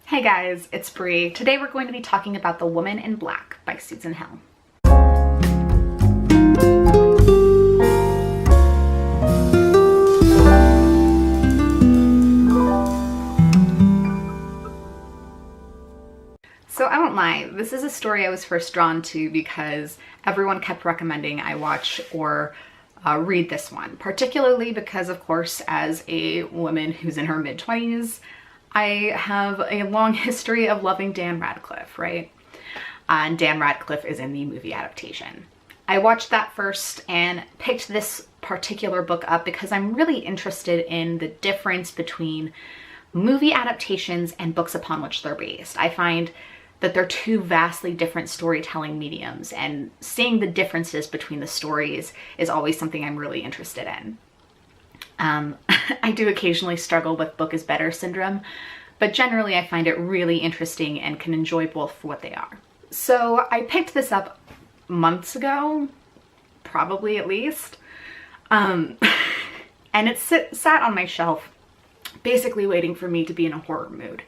Hey guys, it's Bree. Today we're going to be talking about The Woman in Black by Susan Hill. So I won't lie, this is a story I was first drawn to because everyone kept recommending I watch or read this one, particularly because, of course, as a woman who's in her mid-20s, I have a long history of loving Dan Radcliffe, right? And Dan Radcliffe is in the movie adaptation. I watched that first and picked this particular book up because I'm really interested in the difference between movie adaptations and books upon which they're based. I find that they're two vastly different storytelling mediums, and seeing the differences between the stories is always something I'm really interested in. I do occasionally struggle with book is better syndrome, but generally I find it really interesting and can enjoy both for what they are. So I picked this up months ago, probably at least, and it sat on my shelf basically waiting for me to be in a horror mood.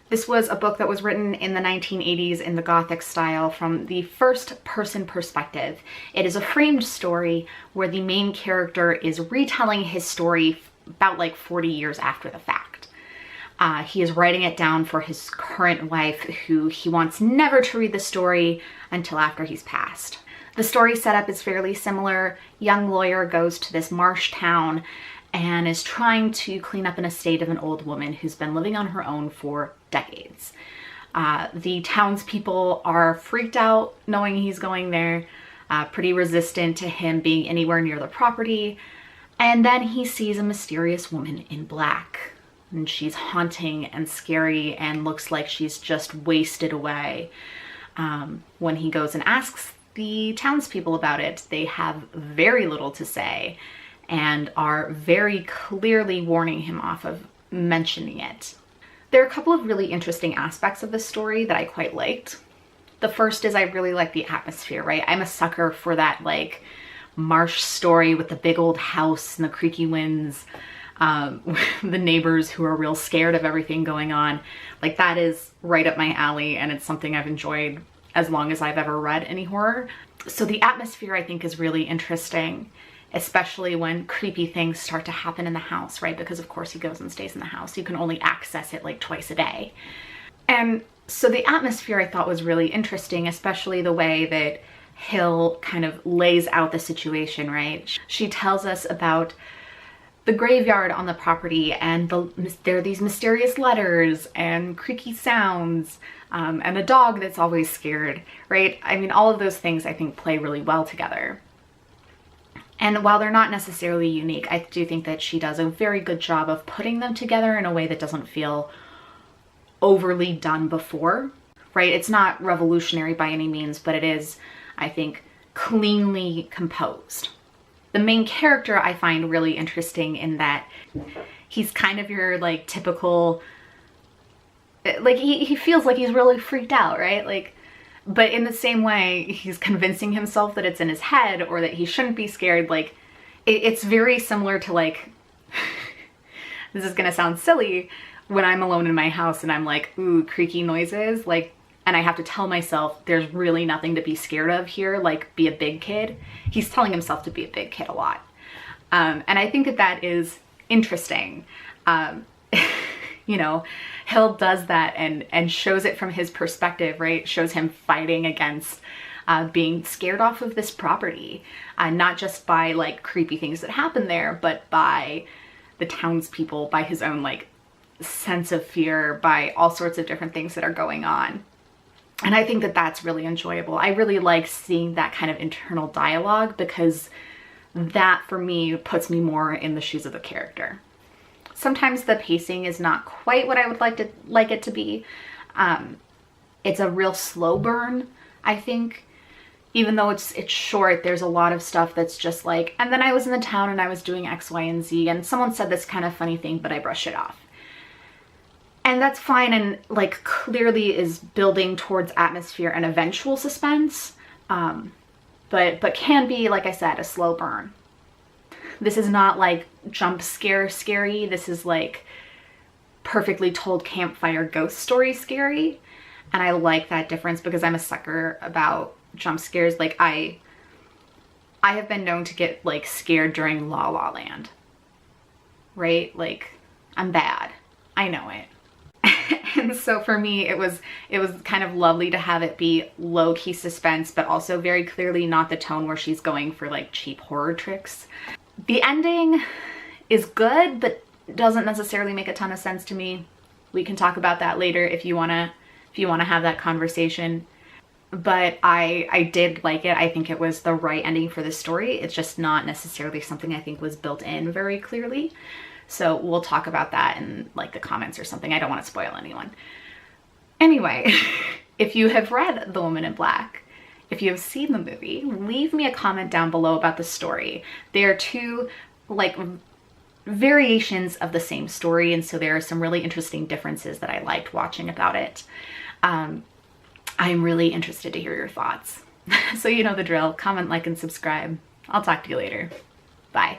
This was a book that was written in the 1980s in the Gothic style from the first person perspective. It is a framed story where the main character is retelling his story about like 40 years after the fact. He is writing it down for his current wife, who he wants never to read the story until after he's passed. The story setup is fairly similar. Young lawyer goes to this marsh town and is trying to clean up an estate of an old woman who's been living on her own for decades. The townspeople are freaked out knowing he's going there, pretty resistant to him being anywhere near the property. And then he sees a mysterious woman in black, and she's haunting and scary and looks like she's just wasted away. When he goes and asks the townspeople about it, they have very little to say and are very clearly warning him off of mentioning it. There are a couple of really interesting aspects of this story that I quite liked. The first is I really like the atmosphere, right? I'm a sucker for that like marsh story with the big old house and the creaky winds, the neighbors who are real scared of everything going on. Like, that is right up my alley, and it's something I've enjoyed as long as I've ever read any horror. So the atmosphere I think is really interesting, especially when creepy things start to happen in the house, right? Because of course he goes and stays in the house. You can only access it like twice a day. And so the atmosphere I thought was really interesting, especially the way that Hill kind of lays out the situation, right? She tells us about the graveyard on the property, and there are these mysterious letters and creaky sounds, and a dog that's always scared, right? I mean, all of those things I think play really well together. And while they're not necessarily unique, I do think that she does a very good job of putting them together in a way that doesn't feel overly done before, right? It's not revolutionary by any means, but it is, I think, cleanly composed. The main character I find really interesting in that he's kind of your like typical, like he feels like he's really freaked out, right? Like, but in the same way, he's convincing himself that it's in his head or that he shouldn't be scared. Like, it's very similar to like, this is gonna sound silly, when I'm alone in my house and I'm like, ooh, creaky noises, like, and I have to tell myself there's really nothing to be scared of here, like be a big kid. He's telling himself to be a big kid a lot. And I think that that is interesting. You know, Hill does that and shows it from his perspective, right? Shows him fighting against being scared off of this property, not just by like creepy things that happen there, but by the townspeople, by his own like sense of fear, by all sorts of different things that are going on. And I think that that's really enjoyable. I really like seeing that kind of internal dialogue because that for me puts me more in the shoes of the character. Sometimes the pacing is not quite what I would like it to be. It's a real slow burn, I think. Even though it's short, there's a lot of stuff that's just like, and then I was in the town and I was doing X, Y, and Z, and someone said this kind of funny thing, but I brushed it off. And that's fine, and like clearly is building towards atmosphere and eventual suspense, but can be, like I said, a slow burn. This is not like jump scare scary. This is like perfectly told campfire ghost story scary. And I like that difference because I'm a sucker about jump scares. Like I have been known to get like scared during La La Land, right? Like I'm bad. I know it. And so for me, it was kind of lovely to have it be low-key suspense, but also very clearly not the tone where she's going for like cheap horror tricks. The ending is good, but doesn't necessarily make a ton of sense to me. We can talk about that later if you wanna have that conversation. But I did like it. I think it was the right ending for the story. It's just not necessarily something I think was built in very clearly. So we'll talk about that in like the comments or something. I don't want to spoil anyone. Anyway, if you have read The Woman in Black, if you have seen the movie, leave me a comment down below about the story. They are two like variations of the same story, and so there are some really interesting differences that I liked watching about it. I'm really interested to hear your thoughts. So you know the drill. Comment, like, and subscribe. I'll talk to you later. Bye.